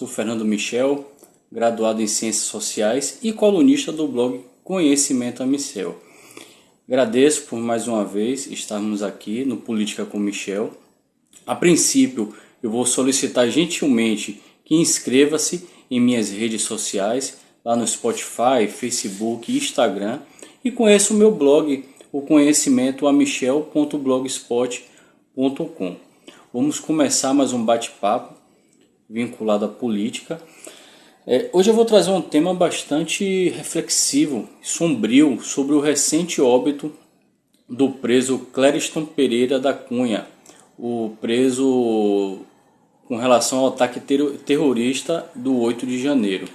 Sou Fernando Michel, graduado em Ciências Sociais e colunista do blog Conhecimento a Michel. Agradeço por mais uma vez estarmos aqui no Política com Michel. A princípio, eu vou solicitar gentilmente que inscreva-se em minhas redes sociais, lá no Spotify, Facebook e Instagram, e conheça o meu blog, o conhecimentoamichel.blogspot.com. Vamos começar mais um bate-papo vinculado à política. Hoje eu vou trazer um tema bastante reflexivo e sombrio sobre o recente óbito do preso Clériston Pereira da Cunha, o preso com relação ao ataque terrorista do 8 de janeiro.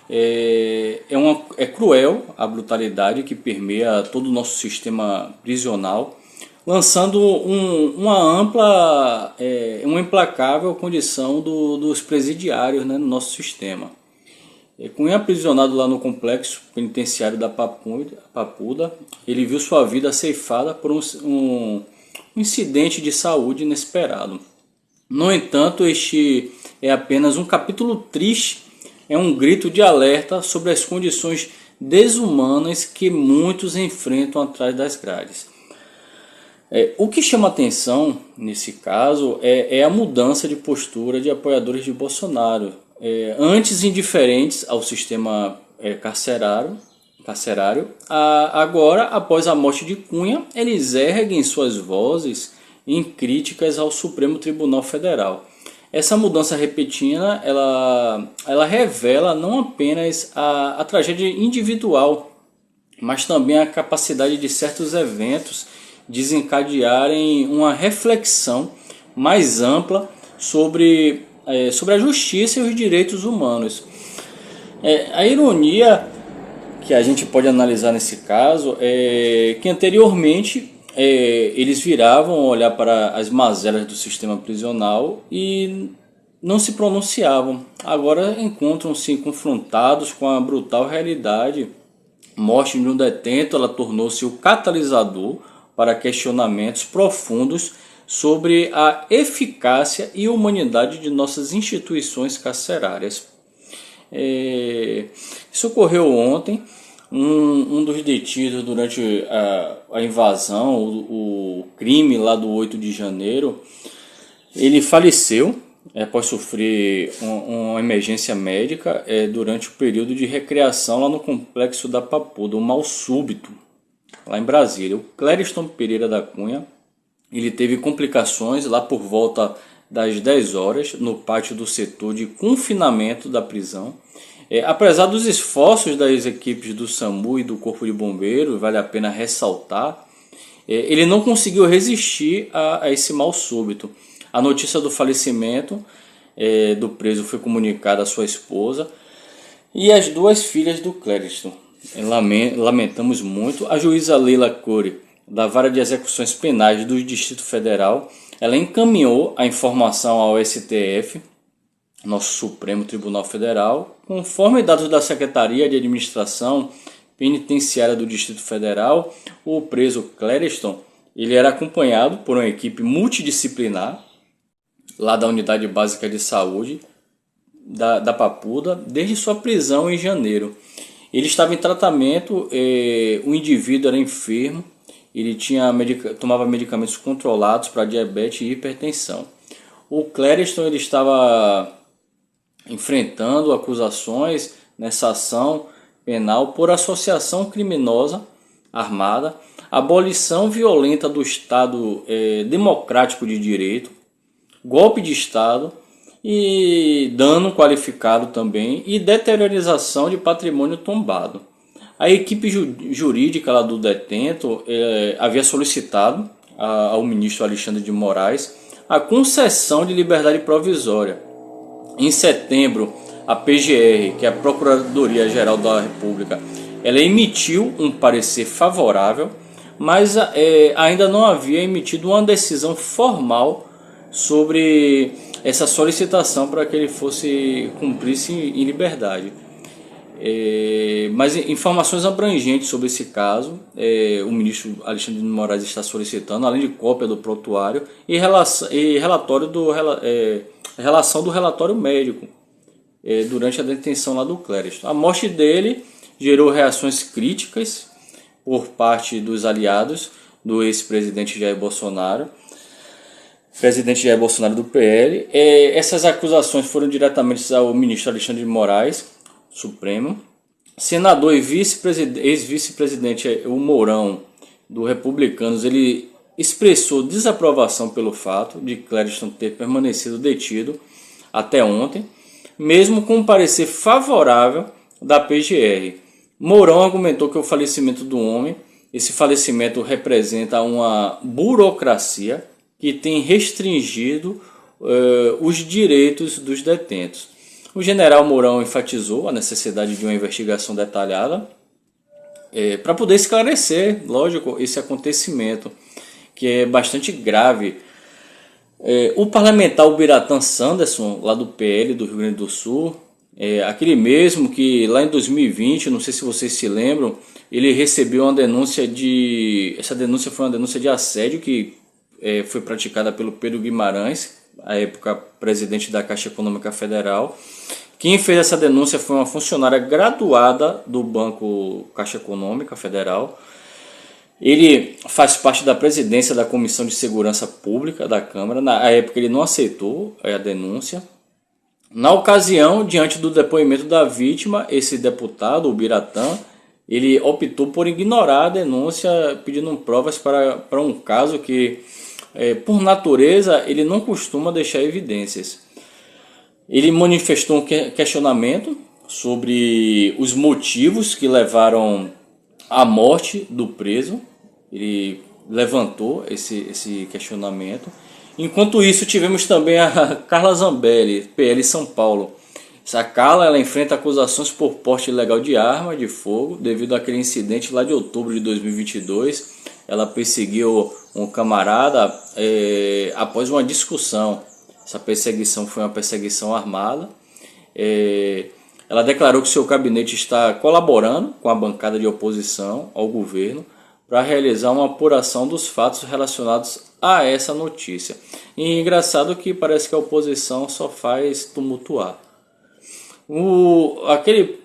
É cruel a brutalidade que permeia todo o nosso sistema prisional, lançando uma implacável condição dos presidiários, né, no nosso sistema. Cunha, aprisionado lá no complexo penitenciário da Papuda, ele viu sua vida ceifada por um incidente de saúde inesperado. No entanto, este é apenas um capítulo triste, é um grito de alerta sobre as condições desumanas que muitos enfrentam atrás das grades. O que chama atenção nesse caso é a mudança de postura de apoiadores de Bolsonaro, antes indiferentes ao sistema carcerário. Agora, após a morte de Cunha, eles erguem suas vozes em críticas ao Supremo Tribunal Federal. Essa mudança repentina, ela revela não apenas a tragédia individual, mas também a capacidade de certos eventos desencadearem uma reflexão mais ampla sobre a justiça e os direitos humanos. A ironia que a gente pode analisar nesse caso é que anteriormente eles viravam olhar para as mazelas do sistema prisional e não se pronunciavam. Agora encontram-se confrontados com a brutal realidade. A morte de um detento, ela tornou-se o catalisador para questionamentos profundos sobre a eficácia e humanidade de nossas instituições carcerárias. Isso ocorreu ontem. Um dos detidos durante a invasão, o crime lá do 8 de janeiro, ele faleceu após sofrer uma emergência médica durante o período de recreação lá no complexo da Papuda, um mal súbito, lá em Brasília. O Clériston Pereira da Cunha, ele teve complicações lá por volta das 10 horas no pátio do setor de confinamento da prisão. Apesar dos esforços das equipes do SAMU e do Corpo de Bombeiros, vale a pena ressaltar, ele não conseguiu resistir a esse mal súbito. A notícia do falecimento do preso foi comunicada à sua esposa e às duas filhas do Clériston. Lamentamos muito. A juíza Leila Cury, da Vara de Execuções Penais do Distrito Federal, ela encaminhou a informação ao STF, nosso Supremo Tribunal Federal. Conforme dados da Secretaria de Administração Penitenciária do Distrito Federal, o preso Clériston, ele era acompanhado por uma equipe multidisciplinar lá da Unidade Básica de Saúde da Papuda desde sua prisão em janeiro. Ele estava em tratamento, o indivíduo era enfermo, ele tomava medicamentos controlados para diabetes e hipertensão. O Clériston, ele estava enfrentando acusações nessa ação penal por associação criminosa armada, abolição violenta do Estado democrático de direito, golpe de Estado e dano qualificado também e deteriorização de patrimônio tombado. A equipe jurídica lá do detento havia solicitado ao ministro Alexandre de Moraes a concessão de liberdade provisória. Em setembro, a PGR, que é a Procuradoria-Geral da República, ela emitiu um parecer favorável, mas ainda não havia emitido uma decisão formal sobre essa solicitação para que ele cumprisse em liberdade. Mas informações abrangentes sobre esse caso, o ministro Alexandre de Moraes está solicitando, além de cópia do prontuário e relação do relatório médico durante a detenção lá do Clériston. A morte dele gerou reações críticas por parte dos aliados do ex-presidente Jair Bolsonaro, presidente Jair Bolsonaro do PL. Essas acusações foram diretamente ao ministro Alexandre de Moraes, Supremo. Senador e ex-vice-presidente o Mourão, do Republicanos, ele expressou desaprovação pelo fato de Clériston ter permanecido detido até ontem, mesmo com um parecer favorável da PGR. Mourão argumentou que o falecimento do homem, esse falecimento representa uma burocracia que tem restringido os direitos dos detentos. O general Mourão enfatizou a necessidade de uma investigação detalhada para poder esclarecer, lógico, esse acontecimento, que é bastante grave. O parlamentar Ubiratã Sanderson, lá do PL do Rio Grande do Sul, aquele mesmo que lá em 2020, não sei se vocês se lembram, ele recebeu uma denúncia essa denúncia foi uma denúncia de assédio que foi praticada pelo Pedro Guimarães, à época presidente da Caixa Econômica Federal. Quem fez essa denúncia foi uma funcionária graduada do Banco Caixa Econômica Federal. Ele faz parte da presidência da Comissão de Segurança Pública da Câmara. Na época ele não aceitou a denúncia. Na ocasião, diante do depoimento da vítima, esse deputado, o Biratã, ele optou por ignorar a denúncia, pedindo provas para um caso que, por natureza, ele não costuma deixar evidências. Ele manifestou um questionamento sobre os motivos que levaram à morte do preso. Ele levantou esse questionamento. Enquanto isso, tivemos também a Carla Zambelli, PL São Paulo. Essa Carla, ela enfrenta acusações por porte ilegal de arma de fogo devido àquele incidente lá de outubro de 2022. Ela perseguiu um camarada após uma discussão. Essa perseguição foi uma perseguição armada. Ela declarou que seu gabinete está colaborando com a bancada de oposição ao governo para realizar uma apuração dos fatos relacionados a essa notícia. E engraçado que parece que a oposição só faz tumultuar. Aquele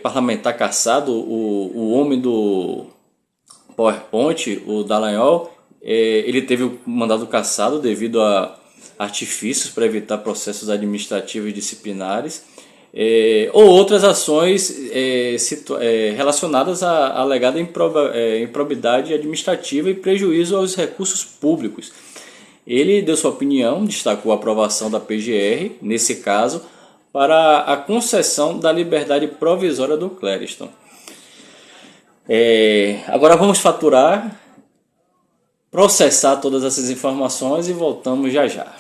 parlamentar caçado, o homem do PowerPoint, o Dallagnol, ele teve o mandado cassado devido a artifícios para evitar processos administrativos e disciplinares, ou outras ações relacionadas à alegada improbidade administrativa e prejuízo aos recursos públicos. Ele deu sua opinião, destacou a aprovação da PGR, nesse caso, para a concessão da liberdade provisória do Clériston. Agora vamos processar todas essas informações e voltamos já já.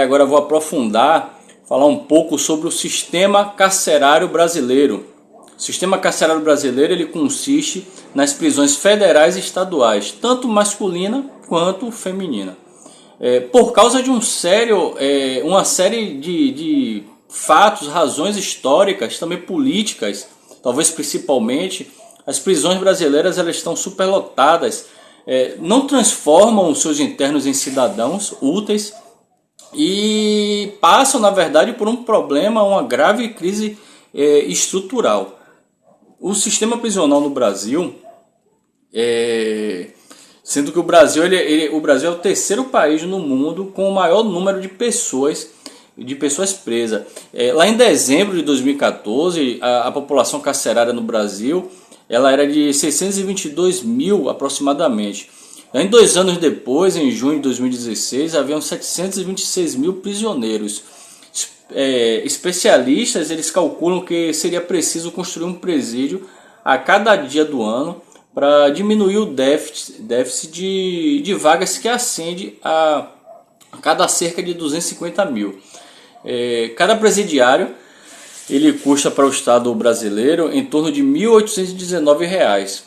Agora eu vou aprofundar, falar um pouco sobre o sistema carcerário brasileiro. O sistema carcerário brasileiro ele consiste nas prisões federais e estaduais, tanto masculina quanto feminina. Por causa de uma série de fatos, razões históricas, também políticas, talvez principalmente, as prisões brasileiras elas estão superlotadas, não transformam os seus internos em cidadãos úteis, e passam, na verdade, por um problema, uma grave crise estrutural. O sistema prisional no Brasil, sendo que o Brasil é o terceiro país no mundo com o maior número de pessoas presas. Lá em dezembro de 2014, a população carcerária no Brasil ela era de 622 mil aproximadamente. Em 2 anos depois, em junho de 2016, haviam 726 mil prisioneiros. Especialistas eles calculam que seria preciso construir um presídio a cada dia do ano para diminuir o déficit de vagas que ascende a cada cerca de 250 mil. Cada presidiário ele custa para o Estado brasileiro em torno de R$ 1.819.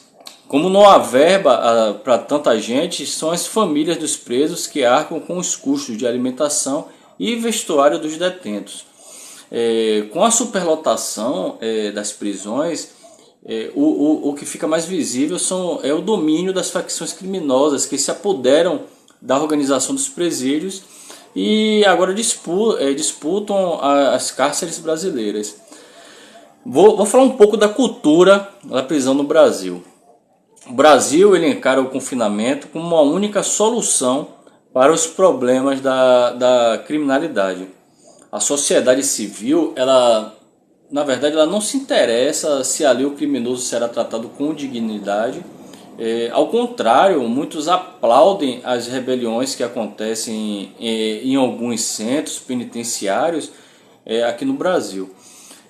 Como não há verba para tanta gente, são as famílias dos presos que arcam com os custos de alimentação e vestuário dos detentos. Com a superlotação das prisões, o que fica mais visível é o domínio das facções criminosas que se apoderam da organização dos presídios e agora disputam as cárceres brasileiras. Vou falar um pouco da cultura da prisão no Brasil. O Brasil ele encara o confinamento como uma única solução para os problemas da criminalidade. A sociedade civil, na verdade, ela não se interessa se ali o criminoso será tratado com dignidade. Ao contrário, muitos aplaudem as rebeliões que acontecem em alguns centros penitenciários aqui no Brasil.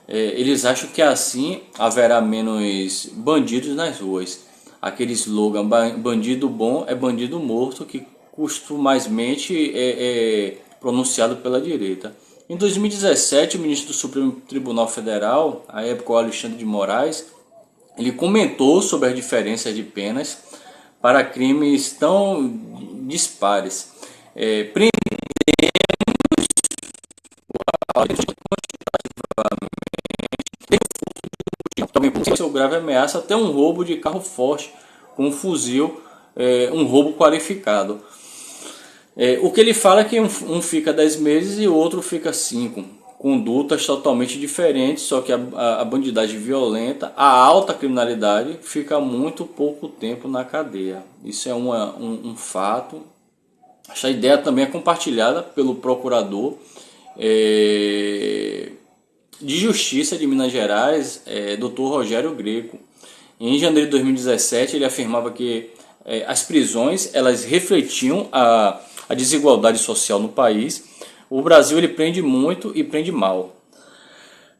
Eles acham que assim haverá menos bandidos nas ruas. Aquele slogan, bandido bom é bandido morto, que costumazmente é pronunciado pela direita. Em 2017, o ministro do Supremo Tribunal Federal, à época o Alexandre de Moraes, ele comentou sobre as diferenças de penas para crimes tão dispares. Também por seu grave ameaça até um roubo de carro forte com um fuzil, um roubo qualificado. O que ele fala é que um fica 10 meses e o outro fica 5. Condutas totalmente diferentes, só que a bandidagem violenta, a alta criminalidade, fica muito pouco tempo na cadeia. Isso é um fato. Essa ideia também é compartilhada pelo procurador de Justiça de Minas Gerais, Dr. Rogério Greco. Em janeiro de 2017, ele afirmava que as prisões elas refletiam a desigualdade social no país. O Brasil ele prende muito e prende mal.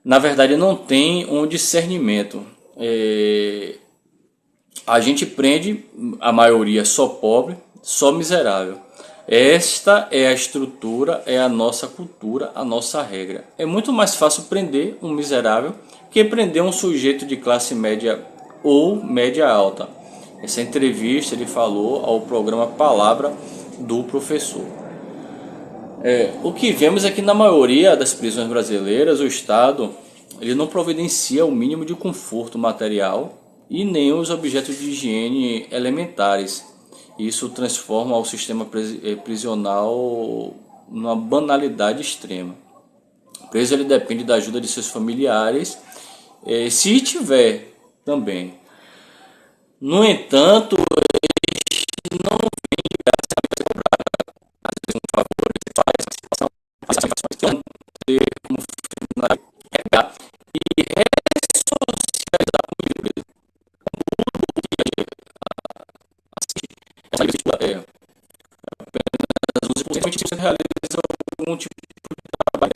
Na verdade, não tem um discernimento. A gente prende, a maioria, só pobre, só miserável. Esta é a estrutura, é a nossa cultura, a nossa regra. É muito mais fácil prender um miserável que prender um sujeito de classe média ou média alta. Essa entrevista ele falou ao programa Palavra do Professor. O que vemos é que na maioria das prisões brasileiras o Estado ele não providencia o mínimo de conforto material e nem os objetos de higiene elementares. Isso transforma o sistema prisional numa banalidade extrema. O preso ele depende da ajuda de seus familiares, se tiver também. No entanto, não ter como finalidade e ressocializar com o preso. Apenas 11% realiza algum tipo de trabalho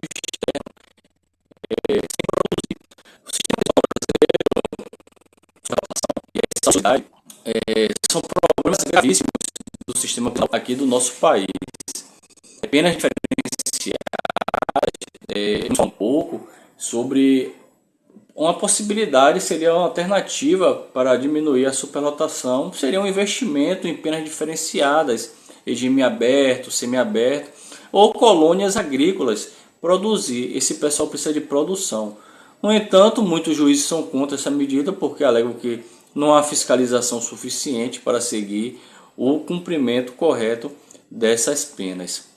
externo sem produzir. O sistema brasileiro e a saúde são problemas gravíssimos do sistema aqui do nosso país. Apenas diferenciais, um pouco sobre uma possibilidade, seria uma alternativa para diminuir a superlotação, seria um investimento em penas diferenciadas, regime aberto, semiaberto, ou colônias agrícolas, produzir. Esse pessoal precisa de produção. No entanto, muitos juízes são contra essa medida porque alegam que não há fiscalização suficiente para seguir o cumprimento correto dessas penas.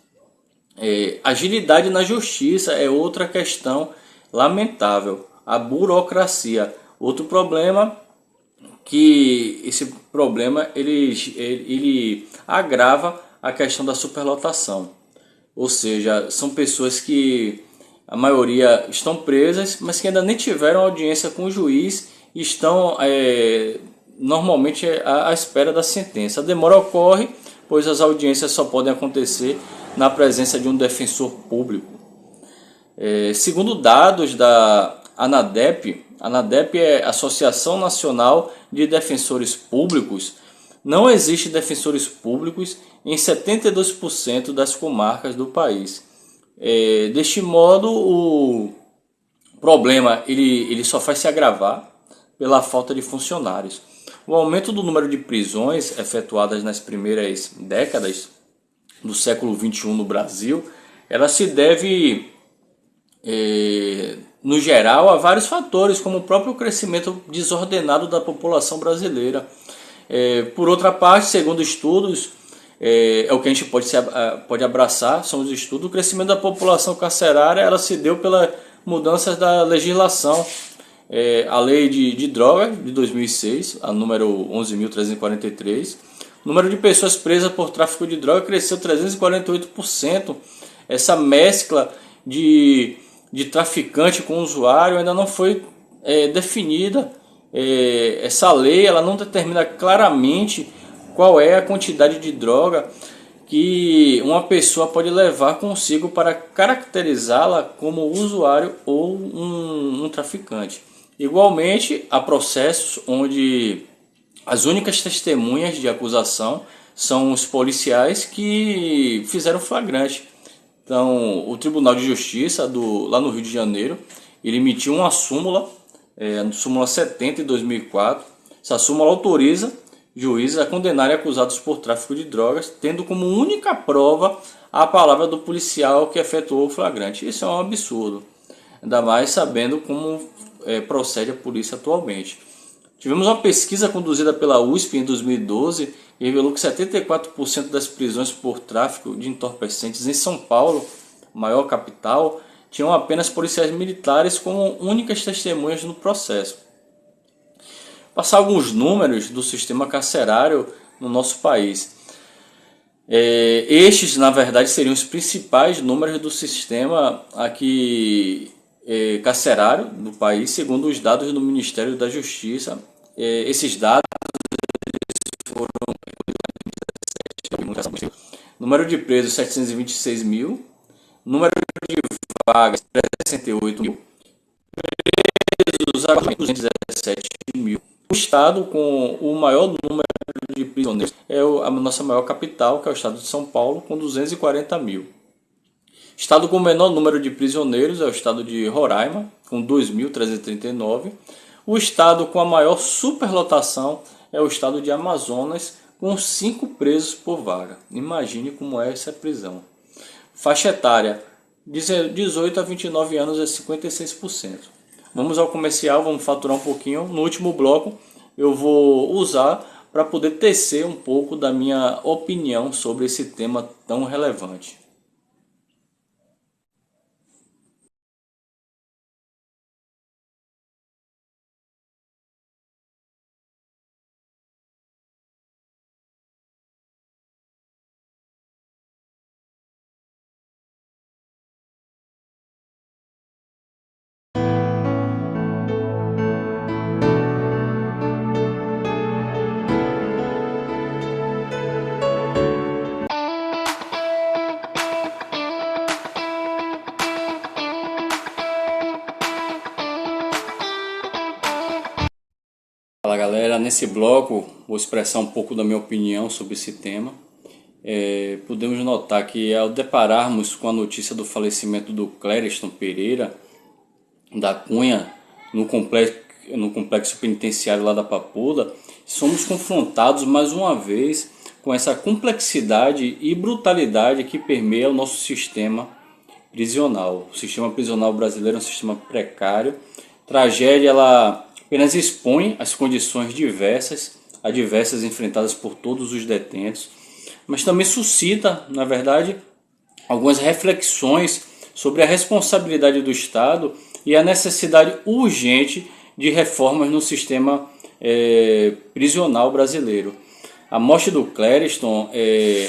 Agilidade na justiça é outra questão lamentável. A burocracia, outro problema, que esse problema ele agrava a questão da superlotação. Ou seja, são pessoas que a maioria estão presas, mas que ainda nem tiveram audiência com o juiz e estão normalmente à espera da sentença. A demora ocorre, pois as audiências só podem acontecer na presença de um defensor público. Segundo dados da ANADEP é a Associação Nacional de Defensores Públicos, não existe defensores públicos em 72% das comarcas do país. Deste modo, o problema ele só faz se agravar pela falta de funcionários. O aumento do número de prisões efetuadas nas primeiras décadas do século XXI no Brasil, ela se deve, no geral, a vários fatores, como o próprio crescimento desordenado da população brasileira. Por outra parte, segundo estudos, é o que a gente pode abraçar, são os estudos, o crescimento da população carcerária ela se deu pelas mudanças da legislação. A lei de drogas de 2006, a número 11.343, o número de pessoas presas por tráfico de droga cresceu 348%. Essa mescla de traficante com usuário ainda não foi definida. Essa lei ela não determina claramente qual é a quantidade de droga que uma pessoa pode levar consigo para caracterizá-la como usuário ou um traficante. Igualmente, há processos onde as únicas testemunhas de acusação são os policiais que fizeram flagrante. Então, o Tribunal de Justiça lá no Rio de Janeiro, ele emitiu uma súmula, súmula 70 de 2004. Essa súmula autoriza juízes a condenarem acusados por tráfico de drogas, tendo como única prova a palavra do policial que efetuou o flagrante. Isso é um absurdo, ainda mais sabendo como procede a polícia atualmente. Tivemos uma pesquisa conduzida pela USP em 2012 e revelou que 74% das prisões por tráfico de entorpecentes em São Paulo, maior capital, tinham apenas policiais militares como únicas testemunhas no processo. Passar alguns números do sistema carcerário no nosso país. Estes, na verdade, seriam os principais números do sistema aqui carcerário do país, segundo os dados do Ministério da Justiça. Esses dados foram número de presos 726 mil, número de vagas 368 mil, presos 217 mil. O estado com o maior número de prisioneiros é a nossa maior capital, que é o estado de São Paulo, com 240 mil. Estado com o menor número de prisioneiros é o estado de Roraima, com 2.339. O estado com a maior superlotação é o estado de Amazonas, com 5 presos por vaga. Imagine como é essa prisão. Faixa etária, 18 a 29 anos é 56%. Vamos ao comercial, vamos faturar um pouquinho. No último bloco eu vou usar para poder tecer um pouco da minha opinião sobre esse tema tão relevante. Fala galera, nesse bloco vou expressar um pouco da minha opinião sobre esse tema. Podemos notar que ao depararmos com a notícia do falecimento do Clériston Pereira da Cunha no complexo penitenciário lá da Papuda, somos confrontados mais uma vez com essa complexidade e brutalidade que permeia o nosso sistema prisional. O sistema prisional brasileiro é um sistema precário. Tragédia, ela apenas expõe as condições adversas enfrentadas por todos os detentos, mas também suscita, na verdade, algumas reflexões sobre a responsabilidade do Estado e a necessidade urgente de reformas no sistema prisional brasileiro. A morte do Clériston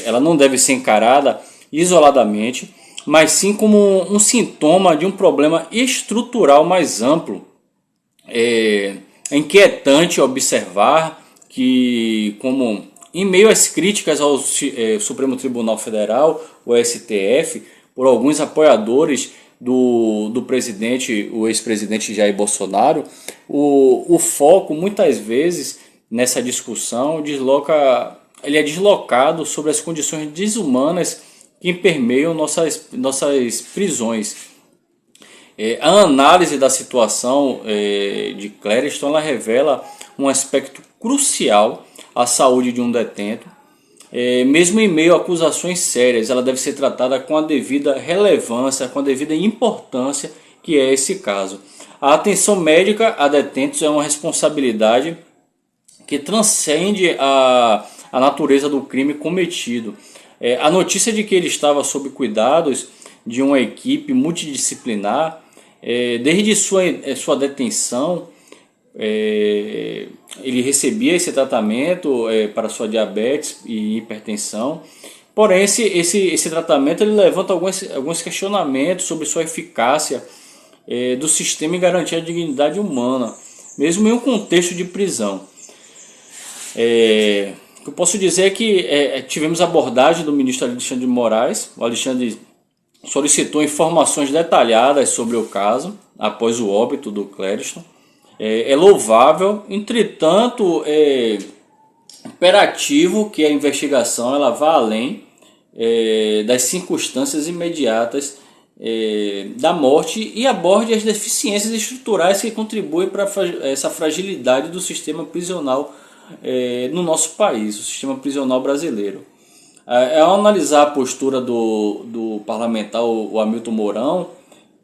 ela não deve ser encarada isoladamente, mas sim como um sintoma de um problema estrutural mais amplo. É inquietante observar que, como em meio às críticas ao Supremo Tribunal Federal, o STF, por alguns apoiadores do presidente, o ex-presidente Jair Bolsonaro, o foco muitas vezes nessa discussão ele é deslocado sobre as condições desumanas que permeiam nossas prisões. A análise da situação de Clériston ela revela um aspecto crucial à saúde de um detento. Mesmo em meio a acusações sérias, ela deve ser tratada com a devida relevância, com a devida importância, que é esse caso. A atenção médica a detentos é uma responsabilidade que transcende a natureza do crime cometido. A notícia de que ele estava sob cuidados de uma equipe multidisciplinar, desde sua detenção, ele recebia esse tratamento para sua diabetes e hipertensão. Porém, esse tratamento ele levanta alguns questionamentos sobre sua eficácia do sistema em garantir a dignidade humana, mesmo em um contexto de prisão. O que eu posso dizer é que tivemos a abordagem do ministro Alexandre de Moraes. O Alexandre solicitou informações detalhadas sobre o caso após o óbito do Clériston. É louvável, entretanto, é imperativo que a investigação ela vá além das circunstâncias imediatas da morte e aborde as deficiências estruturais que contribuem para essa fragilidade do sistema prisional no nosso país, o sistema prisional brasileiro. Ao analisar a postura do parlamentar, o Hamilton Mourão,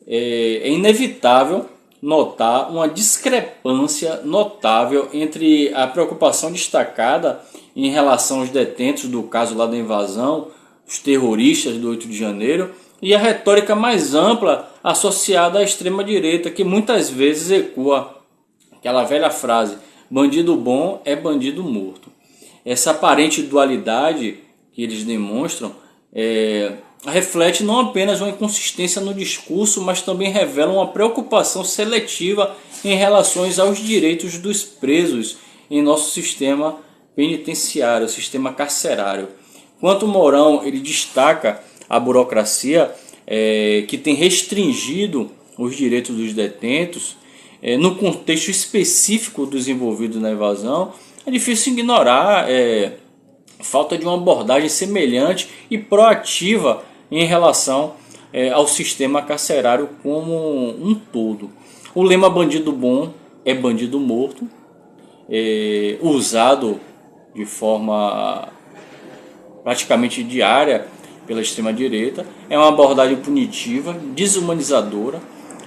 é inevitável notar uma discrepância notável entre a preocupação destacada em relação aos detentos do caso lá da invasão, os terroristas do 8 de janeiro, e a retórica mais ampla associada à extrema-direita, que muitas vezes ecoa aquela velha frase: bandido bom é bandido morto. Essa aparente dualidade que eles demonstram reflete não apenas uma inconsistência no discurso, mas também revela uma preocupação seletiva em relação aos direitos dos presos em nosso sistema penitenciário, sistema carcerário. Enquanto Mourão ele destaca a burocracia que tem restringido os direitos dos detentos, no contexto específico dos envolvidos na invasão, é difícil ignorar a falta de uma abordagem semelhante e proativa em relação ao sistema carcerário como um todo. O lema bandido bom é bandido morto, usado de forma praticamente diária pela extrema-direita, é uma abordagem punitiva, desumanizadora.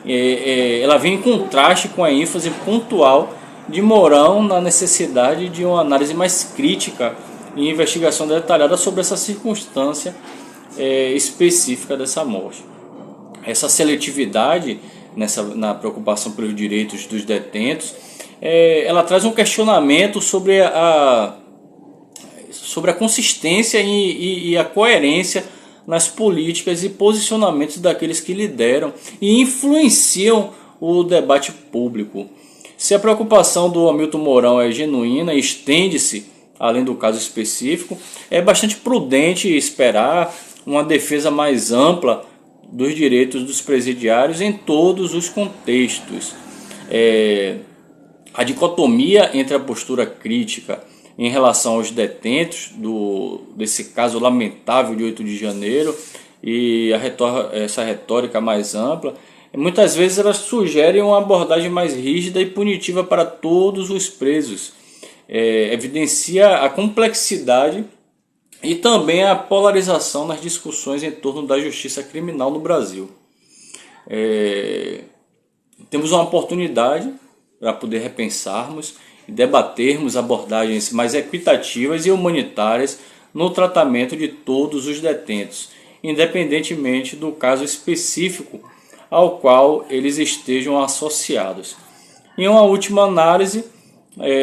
Ela vem em contraste com a ênfase pontual de Mourão na necessidade de uma análise mais crítica e investigação detalhada sobre essa circunstância específica dessa morte. Essa seletividade na preocupação pelos direitos dos detentos, ela traz um questionamento sobre a consistência e a coerência nas políticas e posicionamentos daqueles que lideram e influenciam o debate público. Se a preocupação do Hamilton Mourão é genuína e estende-se além do caso específico, é bastante prudente esperar uma defesa mais ampla dos direitos dos presidiários em todos os contextos. A dicotomia entre a postura crítica em relação aos detentos desse caso lamentável de 8 de janeiro e essa retórica mais ampla, muitas vezes elas sugerem uma abordagem mais rígida e punitiva para todos os presos. Evidencia a complexidade e também a polarização nas discussões em torno da justiça criminal no Brasil. Temos uma oportunidade para poder repensarmos e debatermos abordagens mais equitativas e humanitárias no tratamento de todos os detentos, independentemente do caso específico ao qual eles estejam associados. Em uma última análise,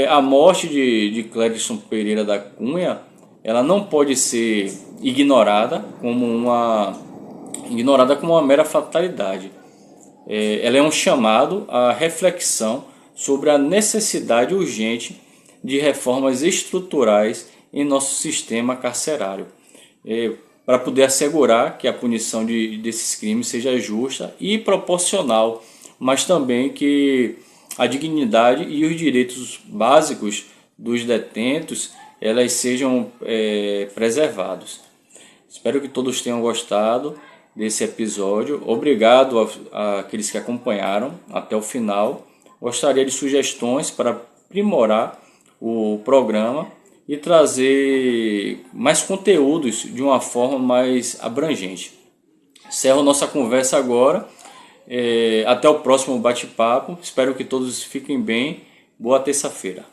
a morte de Clériston Pereira da Cunha, ela não pode ser ignorada como uma mera fatalidade. Ela é um chamado à reflexão sobre a necessidade urgente de reformas estruturais em nosso sistema carcerário, para poder assegurar que a punição desses crimes seja justa e proporcional, mas também que a dignidade e os direitos básicos dos detentos elas sejam preservados. Espero que todos tenham gostado desse episódio. Obrigado àqueles que acompanharam até o final. Gostaria de sugestões para aprimorar o programa e trazer mais conteúdos de uma forma mais abrangente. Encerro nossa conversa agora. Até o próximo bate-papo. Espero que todos fiquem bem. Boa terça-feira.